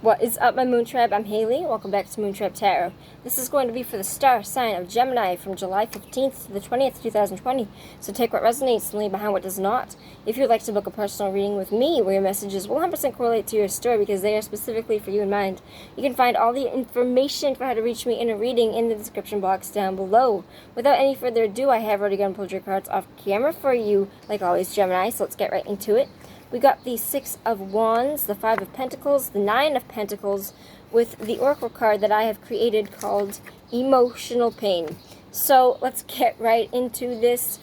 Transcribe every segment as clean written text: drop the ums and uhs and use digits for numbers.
What is up, my Moon Tribe? I'm Haley. Welcome back to Moon Tribe Tarot. This is going to be for the star sign of Gemini from July 15th to the 20th, 2020. So take what resonates and leave behind what does not. If you'd like to book a personal reading with me, where your messages will 100% correlate to your story because they are specifically for you in mind, you can find all the information for how to reach me in a reading in the description box down below. Without any further ado, I have already gone and pulled your cards off camera for you, like always, Gemini, so let's get right into it. We got the Six of Wands, the Five of Pentacles, the Nine of Pentacles, with the Oracle card that I have created called Emotional Pain. So let's get right into this.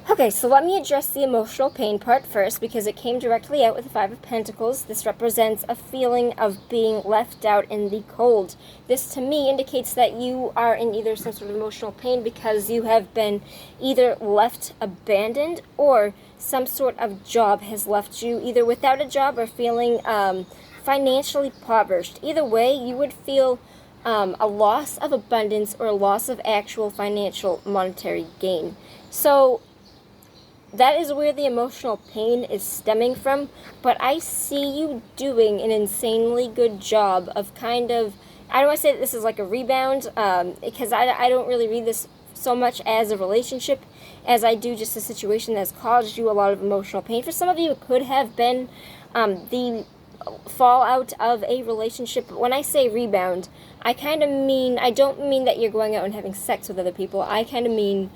Okay, so let me address the emotional pain part first because it came directly out with the Five of Pentacles. This represents a feeling of being left out in the cold. This to me indicates that you are in either some sort of emotional pain because you have been either left abandoned or some sort of job has left you either without a job or feeling financially impoverished. Either way, you would feel a loss of abundance or a loss of actual financial monetary gain. So that is where the emotional pain is stemming from, but I see you doing an insanely good job of kind of, I don't want to say that this is like a rebound, because I don't really read this so much as a relationship as I do just a situation that's caused you a lot of emotional pain. For some of you, it could have been the fallout of a relationship, but when I say rebound, I kind of mean, I don't mean that you're going out and having sex with other people. I kind of mean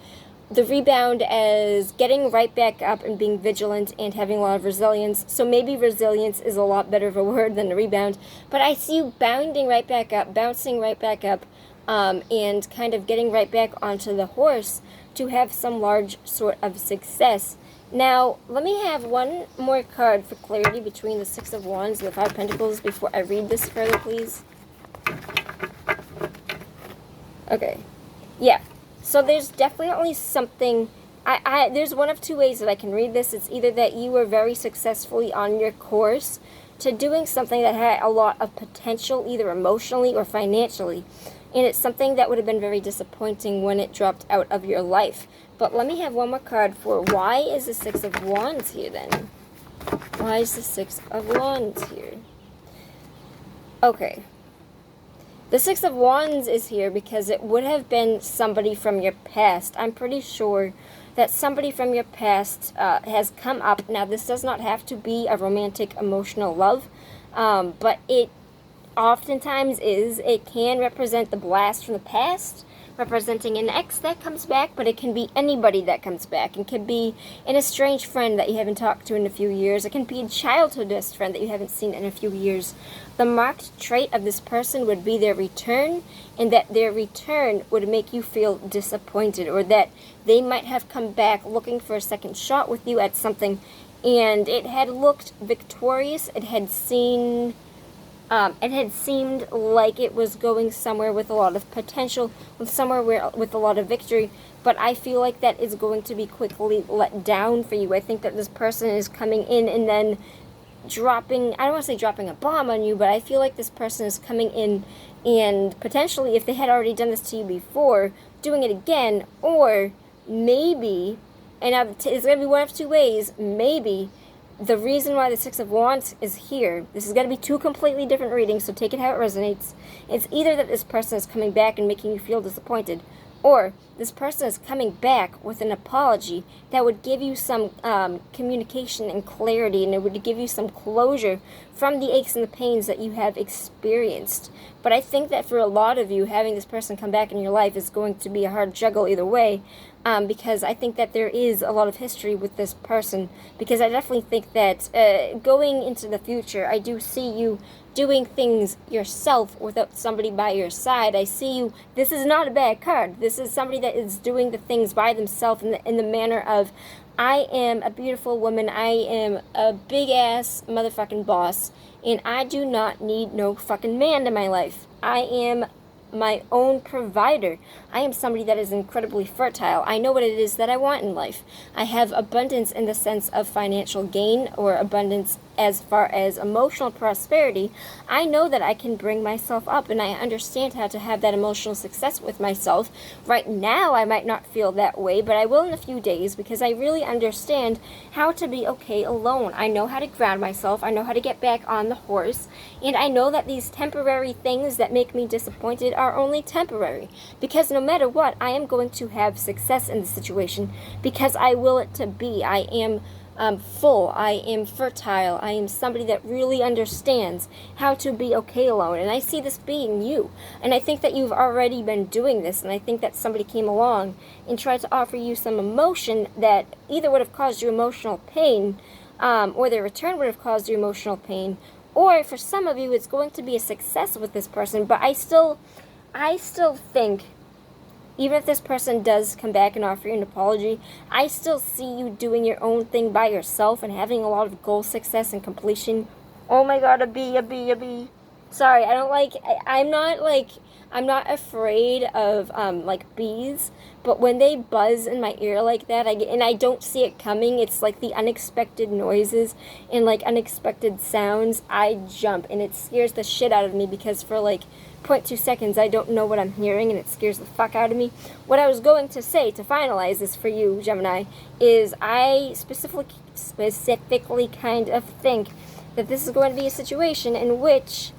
the rebound as getting right back up and being vigilant and having a lot of resilience. So maybe resilience is a lot better of a word than a rebound. But I see you bounding right back up, bouncing right back up, and kind of getting right back onto the horse to have some large sort of success. Now, let me have one more card for clarity between the Six of Wands and the Five of Pentacles before I read this further, please. Okay. Yeah. So there's definitely something, there's one of two ways that I can read this. It's either that you were very successfully on your course to doing something that had a lot of potential, either emotionally or financially. And it's something that would have been very disappointing when it dropped out of your life. But let me have one more card for why is the Six of Wands here then? Why is the Six of Wands here? Okay. The Six of Wands is here because it would have been somebody from your past. I'm pretty sure that somebody from your past has come up. Now, this does not have to be a romantic, emotional love, but it oftentimes is. It can represent the blast from the past, representing an ex that comes back, but it can be anybody that comes back. It can be an estranged friend that you haven't talked to in a few years. It can be a childhood best friend that you haven't seen in a few years. The marked trait of this person would be their return, and that their return would make you feel disappointed, or that they might have come back looking for a second shot with you at something, and it had looked victorious. It had seemed like it was going somewhere with a lot of potential, with a lot of victory, but I feel like that is going to be quickly let down for you. I think that this person is coming in and then dropping, I don't want to say dropping a bomb on you, but I feel like this person is coming in and potentially, if they had already done this to you before, doing it again, or maybe, and it's going to be one of two ways, maybe the reason why the Six of Wands is here, this is going to be two completely different readings, so take it how it resonates. It's either that this person is coming back and making you feel disappointed, or this person is coming back with an apology that would give you some communication and clarity, and it would give you some closure from the aches and the pains that you have experienced. But I think that for a lot of you, having this person come back in your life is going to be a hard juggle either way, because I think that there is a lot of history with this person, because I definitely think that going into the future, I do see you doing things yourself without somebody by your side. I see you, this is not a bad card. This is somebody that is doing the things by themselves in the manner of, I am a beautiful woman, I am a big-ass motherfucking boss, and I do not need no fucking man in my life. I am my own provider. I am somebody that is incredibly fertile. I know what it is that I want in life. I have abundance in the sense of financial gain, or abundance as far as emotional prosperity, I know that I can bring myself up, and I understand how to have that emotional success with myself. Right now, I might not feel that way, but I will in a few days, because I really understand how to be okay alone. I know how to ground myself. I know how to get back on the horse, and I know that these temporary things that make me disappointed are only temporary, because no matter what, I am going to have success in the situation, because I will it to be. I am full, I am fertile, I am somebody that really understands how to be okay alone, and I see this being you, and I think that you've already been doing this, and I think that somebody came along and tried to offer you some emotion that either would have caused you emotional pain, or their return would have caused you emotional pain, or for some of you it's going to be a success with this person. But I still think, even if this person does come back and offer you an apology, I still see you doing your own thing by yourself and having a lot of goal success and completion. Oh my god, a bee. Sorry, I'm not afraid of, bees, but when they buzz in my ear like that, and I don't see it coming, it's like the unexpected noises and, unexpected sounds, I jump, and it scares the shit out of me, because for, 0.2 seconds, I don't know what I'm hearing, and it scares the fuck out of me. What I was going to say to finalize this for you, Gemini, is I specifically kind of think that this is going to be a situation in which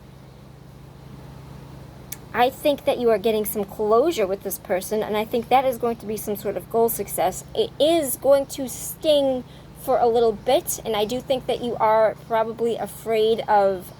I think that you are getting some closure with this person, and I think that is going to be some sort of goal success. It is going to sting for a little bit, and I do think that you are probably afraid of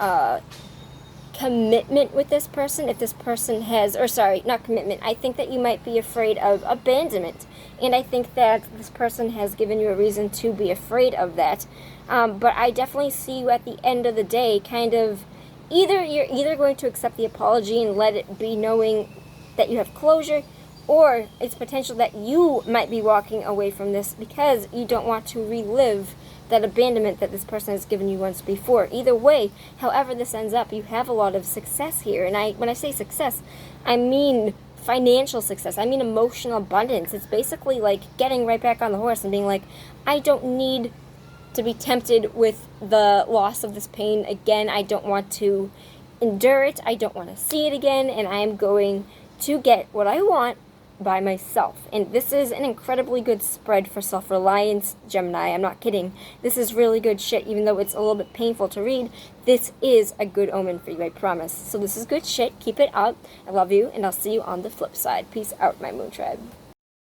commitment with this person. If this person has, or sorry, not commitment, I think that you might be afraid of abandonment, and I think that this person has given you a reason to be afraid of that. But I definitely see you at the end of the day kind of, you're either going to accept the apology and let it be, knowing that you have closure, or it's potential that you might be walking away from this because you don't want to relive that abandonment that this person has given you once before. Either way, however this ends up, you have a lot of success here. And when I say success, I mean financial success. I mean emotional abundance. It's basically like getting right back on the horse and being like, I don't need to be tempted with the loss of this pain again. I don't want to endure it. I don't want to see it again. And I am going to get what I want by myself. And this is an incredibly good spread for self-reliance, Gemini. I'm not kidding. This is really good shit, even though it's a little bit painful to read. This is a good omen for you, I promise. So this is good shit. Keep it up. I love you, and I'll see you on the flip side. Peace out, my Moon Tribe.